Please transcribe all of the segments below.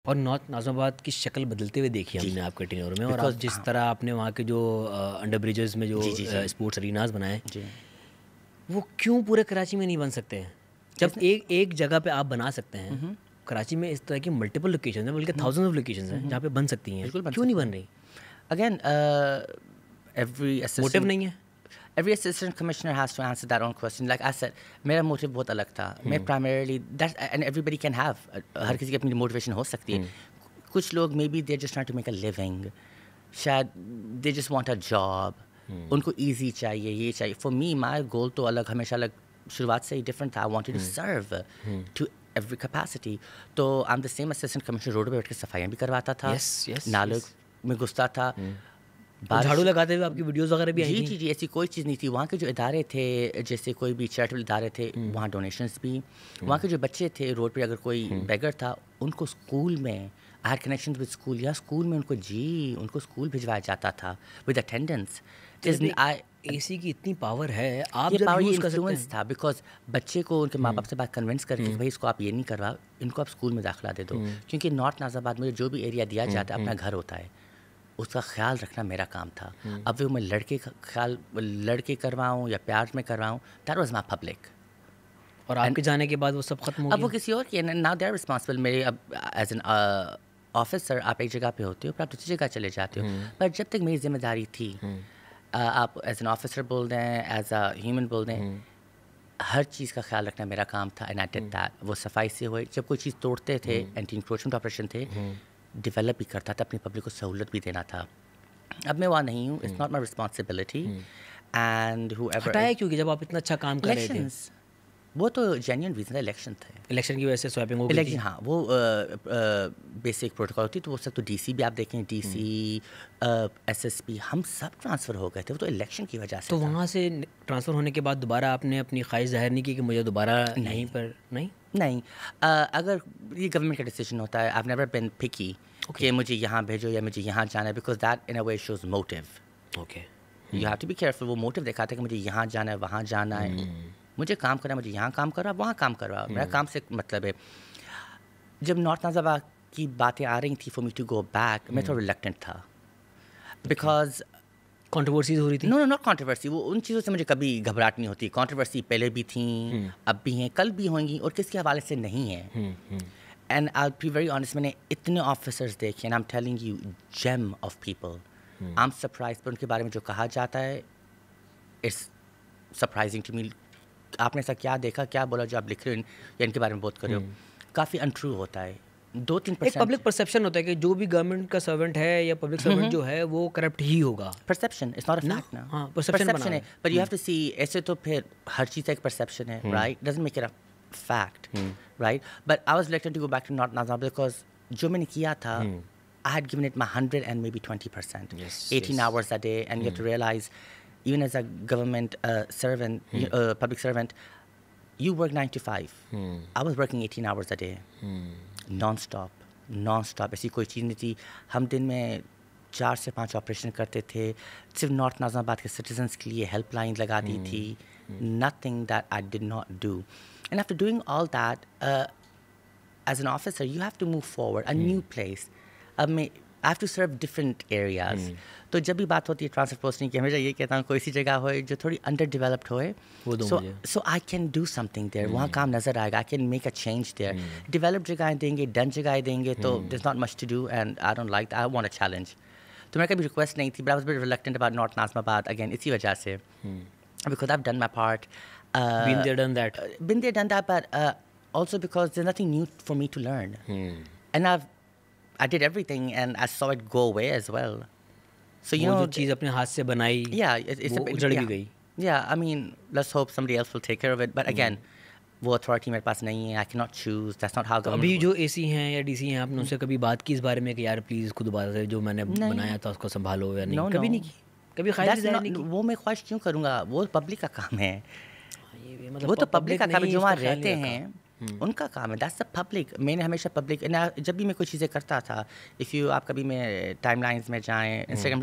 اور نارتھ ناظم آباد کی شکل بدلتے ہوئے دیکھی ہم نے آپ کے ٹینور میں, اور آپ جس طرح آپ نے وہاں کے جو انڈر بریجز میں جو اسپورٹس اریناز بنائے, وہ کیوں پورے کراچی میں نہیں بن سکتے ہیں؟ جب ایک جگہ پہ آپ بنا سکتے ہیں, کراچی میں اس طرح کی ملٹیپل لوکیشنز ہیں, بلکہ تھاؤزنڈ آف لوکیشنز ہیں جہاں پہ بن سکتی ہیں, کیوں نہیں بن رہی؟ اگین موٹیو نہیں ہے. Every assistant commissioner has to answer that own question. Like I said, میرا موٹیو بہت الگ تھا. میں primarily and everybody can have, ہر کسی کی اپنی موٹیویشن ہو سکتی ہے. کچھ لوگ maybe they're just trying to make a living. شاید they just want a job. ان کو easy چاہیے, یہ چاہیے. For me, my goal تو الگ, ہمیشہ الگ, شروعات سے ہی different تھا. I wanted to serve to every capacity. تو I'm the same assistant commissioner, road پہ بیٹھ کے صفائیاں بھی کرواتا تھا, نالوں میں گھستا تھا, جھاڑو لگاتے ہوئے آپ کی ویڈیوز وغیرہ بھی آئی. جی ایسی کوئی چیز نہیں تھی. وہاں کے جو ادارے تھے, جیسے کوئی بھی چیریٹیبل ادارے تھے, وہاں ڈونیشنز بھی. وہاں کے جو بچے تھے, روڈ پہ اگر کوئی بیگر تھا, ان کو اسکول میں, I had connections with school, یا اسکول میں ان کو اسکول بھجوایا جاتا تھا ود اٹینڈنس. اے سی کی اتنی پاور ہے, آپ یہ پاور, یہ انفلوئنس تھا, بیکاز بچے کو ان کے ماں باپ سے بات کنونس کر کے بھائی اس کو آپ یہ نہیں کروا, ان کو آپ اسکول میں داخلہ دے دو. کیونکہ نارتھ ناظم آباد میں جو بھی ایریا دیا جاتا ہے, اپنا گھر ہوتا ہے, اس کا خیال رکھنا میرا کام تھا. اب وہ میں لڑکے کرواؤں یا پیار میں کرواؤں, دیٹ واز مائی پبلک. اور آپ کے جانے کے بعد وہ سب ختم ہو گیا. اب وہ کسی اور کی, ناؤ دے آر رسپانسبل. میرے اب ایز این آفیسر آپ ایک جگہ پہ ہوتے ہو, پھر آپ دوسری جگہ چلے جاتے ہو, پر جب تک میری ذمہ داری تھی, آپ ایز این آفیسر بول دیں, ایز اے ہیومن بول دیں, ہر چیز کا خیال رکھنا میرا کام تھا. And I did that. وہ صفائی سے ہوئے, جب کوئی چیز توڑتے تھے, اینٹی انکروچمنٹ آپریشن تھے, ڈیولپ بھی کرتا تھا, اپنی پبلک کو سہولت بھی دینا تھا. اب میں وہاں نہیں ہوں, it's not my responsibility. And ہٹایا کیونکہ جب آپ اتنا اچھا کام کر رہے تھے, وہ تو جینیئن ریزن ہے, الیکشن تھے, الیکشن کی وجہ سے سوائپنگ ہو گئی تھی. ہاں, وہ بیسک پروٹوکول ہوتی, تو وہ سب تو ڈی سی بھی آپ دیکھیں, ڈی سی, ایس ایس پی, ہم سب ٹرانسفر ہو گئے تھے, وہ تو الیکشن کی وجہ سے. تو وہاں سے ٹرانسفر ہونے کے بعد دوبارہ آپ نے اپنی خواہش ظاہر نہیں کی کہ مجھے دوبارہ یہیں پر نہیں. اگر یہ گورنمنٹ کا ڈیسیجن ہوتا ہے, I've never been picky کہ مجھے یہاں بھیجو یا مجھے یہاں جانا ہے, because that in a way shows motive. Okay, you have to be careful. وہ موٹیو دکھاتا ہے کہ مجھے یہاں جانا ہے, وہاں جانا ہے, مجھے کام کرنا ہے, مجھے یہاں کام کروا, وہاں کام کروا. میرا کام سے مطلب ہے. جب نارتھ ناظم آباد کی باتیں آ رہی تھیں for me to go back, میں تھوڑا ریلیکٹنٹ تھا, بیکاز کنٹروورسیز ہو رہی تھی. No not controversy. وہ ان چیزوں سے مجھے کبھی گھبراہٹ نہیں ہوتی. کنٹروورسی پہلے بھی تھیں, اب بھی ہیں, کل بھی ہوئیں گی, اور کس کے حوالے سے نہیں ہیں. And I be very honest, میں نے اتنے آفیسرز دیکھے, and I am telling you, gem of people. I am surprise, پر ان کے بارے میں جو کہا جاتا ہے, اٹس سرپرائزنگ ٹو می. آپ نے ایسا کیا دیکھا, کیا بولا جو آپ لکھ رہے ہو یا ان کے بارے میں بات کر رہے ہو, کافی انٹرو ہوتا ہے. 2-3% ایک پبلک پرسیپشن ہوتا ہے کہ جو بھی گورنمنٹ کا سرونٹ ہے یا پبلک سرونٹ جو ہے وہ کرپٹ ہی ہوگا. Perception is not a fact نا. ہاں, پرسیپشن ہے, but you have to see. ایسے تو پھر ہر چیز کا ایک پرسیپشن ہے, right, doesn't make it a fact, right. But I was relocated to go back to North Nazimabad, because جو میں نے کیا تھا, I had given it my 100 and maybe 20%. 18 hours a day, and you have to realize, even as a government servant, public servant, you work 9 to 5. I was working 18 hours a day, non-stop. ایسی کوئی چیز نہیں تھی. ہم دن میں 4 سے 5 operation کرتے تھے, صرف نارتھ ناظم آباد کے سٹیزنس کے لیے ہیلپ لائن لگا دی تھی. Nothing that I did not do. And after doing all that, as an officer, you have to move forward, a new place. اب میں I have to serve different areas. تو جب بھی بات ہوتی ہے ٹرانسفر پوسٹنگ کی, ہمیشہ یہ کہتا ہوں کوئی ایسی جگہ ہوئے جو تھوڑی انڈر ڈیولپڈ ہوئے, so I can do something there. وہاں کام نظر آئے گا, I can make a change there. Developed جگہیں دیں گے, ڈن جگہیں دیں گے, تو there's not much to do, and I don't like that. I want a challenge. تو میرا کبھی ریکویسٹ نہیں تھی, but I was a bit reluctant about North Nazim Abad, again اسی وجہ سے, because I've done my part. Been there, done that. Been there, done that, but also because there's nothing new for me to learn. And I did everything, and I saw it go away as well. So you know, جو چیز اپنے ہاتھ سے بنائی, وہ اجڑ بھی گئی. Yeah, I mean, let's hope somebody else will take care of it. But again, وہ اتھارٹی میرے پاس نہیں ہے. I cannot choose. That's not how government. ابھی جو اے سی ہیں یا ڈی سی ہیں, آپ نے ان سے کبھی بات کی اس بارے میں کہ یار پلیز خود دوبارہ سے جو میں نے بنایا تھا اس کو سنبھالو, یا نہیں؟ کبھی نہیں کی, کبھی خواہش ظاہر نہیں کی. وہ میں خواہش کیوں کروں گا, وہ پبلک کا کام ہے. وہ تو پبلک کا کام ہے, جو وہاں رہتے ہیں ان کا کام ہے. That's the public. میں نے ہمیشہ پبلک, جب بھی میں کوئی چیزیں کرتا تھا, آپ کبھی میں ٹائم لائنز میں جائیں, انسٹاگرام,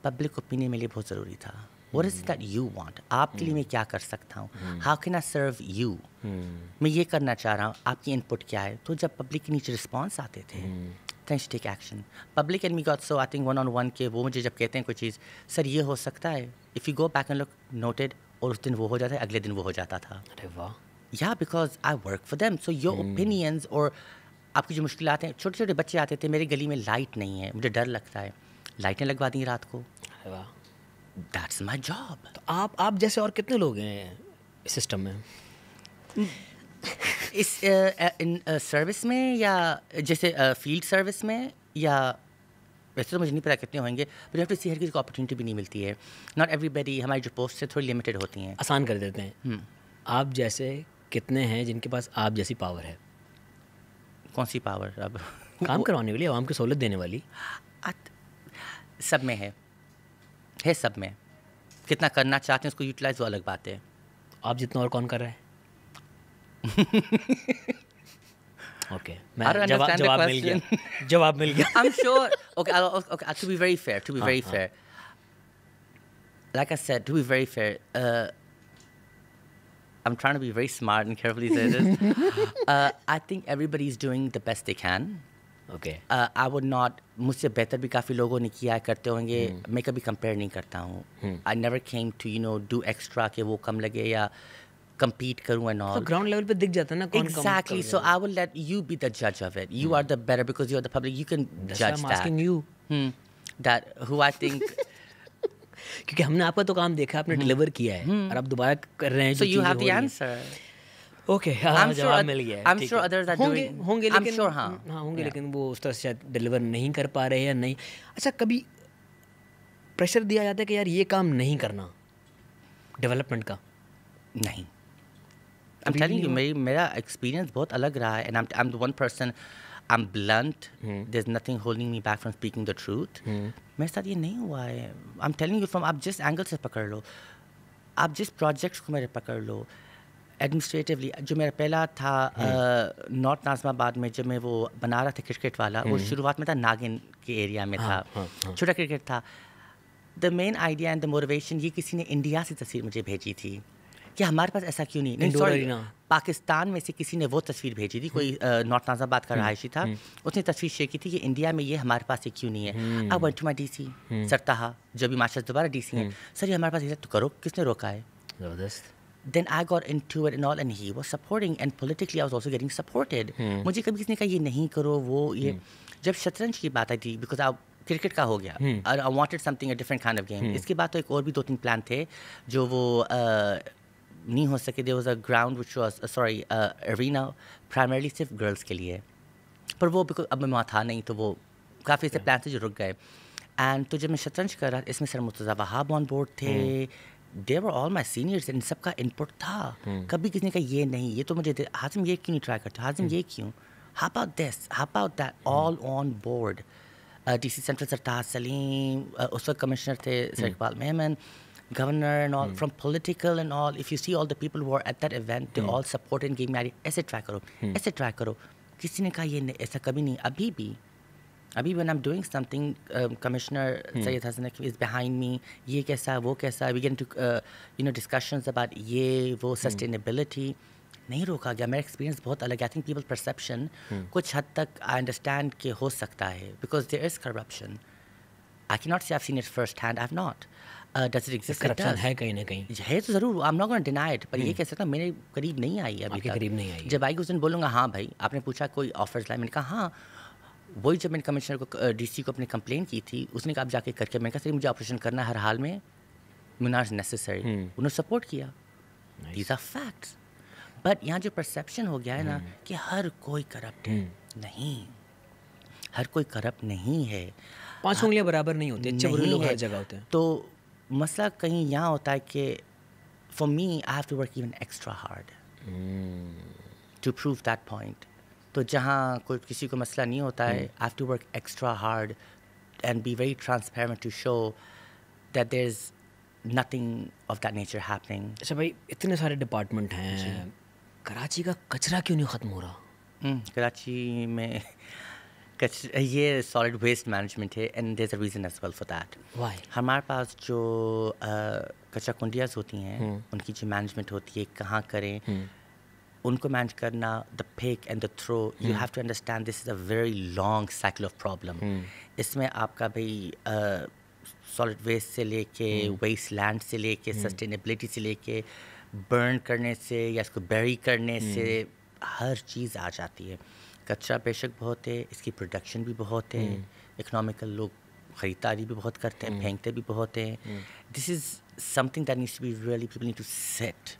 پبلک اوپینین میرے لیے بہت ضروری تھا. what is it that you want, آپ کے لیے میں کیا کر سکتا ہوں, how can I serve you, میں یہ کرنا چاہ رہا ہوں, آپ کی انپٹ کیا ہے. تو جب پبلک کے نیچے رسپانس آتے تھے, then you take action. Public and me got so I think one on one کہ وہ مجھے جب کہتے ہیں کوئی چیز, سر یہ ہو سکتا ہے, if you go back and look, noted, اور اس دن وہ ہو جاتا ہے, اگلے دن وہ ہو جاتا تھا. ارے واہ. Yeah, because I work for them. So your opinions اور آپ کی جو مشکلات ہیں, چھوٹے چھوٹے بچے آتے تھے, میرے گلی میں لائٹ نہیں ہے, مجھے ڈر لگتا ہے, لائٹیں لگوا دیں رات کو. ارے واہ. That's my job. تو آپ جیسے اور کتنے لوگ ہیں اس سسٹم میں؟ اس سروس میں یا جیسے فیلڈ سروس میں, یا ویسے تو مجھے نہیں پتا کتنے ہوئیں گے, بٹ یو ہیو ٹو سی ہر کسی کو اپرچونیٹی بھی نہیں ملتی ہے. ناٹ ایوری بڈی, ہماری جو پوسٹ ہے تھوڑی لمیٹیڈ ہوتی ہیں. آسان کر دیتے ہیں, آپ جیسے کتنے ہیں جن کے پاس آپ جیسی پاور ہے؟ کون سی پاور؟ اب کام کروانے والی, عوام کو سہولت دینے والی. سب میں ہے سب میں. کتنا کرنا چاہتے ہیں اس کو یوٹیلائز, وہ الگ بات ہے. آپ جتنا اور کون کر رہا ہے؟ اوکے, جواب مل گیا. I'm sure. Okay, to be very fair, like I said, to be very fair, I'm trying to be very smart and carefully say this. I think everybody is doing the best they can. Okay. I would not, مجھ سے بہتر بھی کافی لوگوں نے کیا کرتے ہوں گے, میں کبھی کمپیئر نہیں کرتا ہوں. I never came to do extra کہ وہ کم لگے یا compete کروں and all. گراؤنڈ لیول پہ دکھ جاتا ہے نا کون کم. Exactly. So I will let you be the judge of it. You are the better because you are the public. You can judge that. I'm asking you. That who I think. کیونکہ ہم نے آپ کا تو کام دیکھا, آپ نے deliver کیا ہے, اور آپ دوبارہ کر رہے ہیں. So you have the answer. Okay, جواب مل گیا. I'm sure others are doing. ہوں گے I'm sure ہاں ہوں گے, لیکن وہ اس طرح سے شاید ڈیلیور نہیں کر پا رہے یا نہیں. اچھا, کبھی پریشر دیا جاتا ہے کہ یار یہ کام نہیں کرنا ڈیولپمنٹ کا؟ نہیں. I'm telling you, میرا ایکسپیرینس بہت الگ رہا ہے, and I'm the one person, I'm blunt. There's nothing holding me back from speaking the truth. میرے ساتھ یہ نہیں ہوا ہے. I'm telling you from, آپ جس اینگل سے پکڑ لو, آپ جس پروجیکٹس کو میرے پکڑ لو, ایڈمنسٹریٹولی جو میرا پہلا تھا نارتھ ناظم آباد میں, جب میں وہ بنا رہا تھا کرکٹ والا, وہ شروعات میں تھا ناگن کے ایریا میں تھا, چھوٹا کرکٹ تھا. The main idea and the motivation, یہ کسی نے انڈیا سے تصویر مجھے بھیجی تھی کہ ہمارے پاس ایسا کیوں نہیں, سوری پاکستان میں سے کسی نے وہ تصویر بھیجی تھی, کوئی نارتھ ناظم آباد کا رہائشی تھا, اس نے تصویر شیئر کی تھی کہ انڈیا میں یہ ہمارے پاس یہ کیوں نہیں ہے. اب one two my DC sir سر تہا, جو بھی ماشاء دوبارہ ڈی سی ہیں, سر یہ ہمارے پاس یہ تو کرو, کس نے روکا ہے. زبردست. Then I got into it and all, and he was supporting, and politically I was also getting supported. مجھے کبھی کسی نے کہا یہ نہیں کرو, وہ یہ. جب شطرنج کی بات آئی تھی, because کرکٹ کا ہو گیا, I wanted something a different kind of game. اس کے بعد تو ایک اور بھی 2-3 پلان تھے جو وہ نہیں ہو سکے. There was a ground which was arena primarily صرف girls کے لیے, پر وہ because اب میں وہاں تھا نہیں, تو وہ کافی ایسے پلان تھے جو رک گئے. اینڈ تو جب میں شطرنج کر رہا, اس میں سر مرتضیٰ وہاب آن بورڈ تھے, they were all my seniors, ان سب کا انپٹ تھا. کبھی کسی نے کہا یہ نہیں, یہ تو مجھے حازم یہ کیوں نہیں ٹرائی کرتے, حازم یہ کیوں, how about this, how about that, all on board. D C central Sartaj Saleem, اس وقت کمشنر تھے sir Iqbal Memon, governor and all, from political and all, if you see all the people who were at that event, they all supported and gave me idea, ایسے try کرو, ایسے try کرو. کسی نے کہا یہ ایسا کبھی نہیں. ابھی بھی when I'm doing something, Commissioner Syed Hasan Naqvi is behind me, یہ کیسا وہ کیسا, we get into discussions about یہ وہ sustainability. نہیں روکا گیا. میرا ایکسپیرینس بہت الگ ہے. I think people's perception کچھ حد تک I understand کہ ہو سکتا ہے, because there is corruption. I cannot say I've seen it first hand, I have not. Does it exist? Corruption ہے کہیں نہ کہیں, ہے تو ضرور, I'm not going to deny it, پر یہ کہہ سکتا میرے قریب نہیں آئی ابھی تک. قریب نہیں آئی. جب آئی گی اس دن بولوں گا ہاں بھائی آپ نے پوچھا کوئی آفرز لائے, میں نے کہا ہاں. وہی جب میں نے کمشنر کو ڈی سی کو اپنے کمپلین کی تھی, اس نے کہا آپ جا کے کر کے, میں نے کہا سر مجھے آپریشن کرنا ہے ہر حال میں, مناز نیسسری. انہوں نے سپورٹ کیا. These are facts. بٹ یہاں جو پرسیپشن ہو گیا ہے نا کہ ہر کوئی کرپٹ ہے, نہیں, ہر کوئی کرپٹ نہیں ہے. 5 انگلیاں برابر نہیں ہوتی, اچھے برے لوگ ہر جگہ ہوتے ہیں. تو مسئلہ کہیں یہاں ہوتا ہے کہ for me I have to work even extra hard to prove that point. تو جہاں کوئی کسی کو مسئلہ نہیں ہوتا ہے, I have to work extra hard and be very transparent to show that there's nothing of that nature happening. اچھا بھائی, اتنے سارے ڈپارٹمنٹ ہیں, کراچی کا کچرا کیوں نہیں ختم ہو رہا؟ کراچی میں یہ سالڈ ویسٹ مینجمنٹ ہے and there is a reason as well for that. ہمارے پاس جو کچرا کنڈیاز ہوتی ہیں ان کی جو مینجمنٹ ہوتی ہے کہاں کریں ان کو مینج کرنا, the pick and the throw, you have to understand this is a very long cycle of problem. اس میں آپ کا بھائی سالڈ ویسٹ سے لے کے ویسٹ لینڈ سے لے کے سسٹینیبلٹی سے لے کے برن کرنے سے یا اس کو بیری کرنے سے ہر چیز آ جاتی ہے. کچرا بے شک بہت ہے, اس کی پروڈکشن بھی بہت ہے, اکنامیکل لوگ خریداری بھی بہت کرتے ہیں, پھینکتے بھی بہت ہیں. This is something that needs to be really people need to set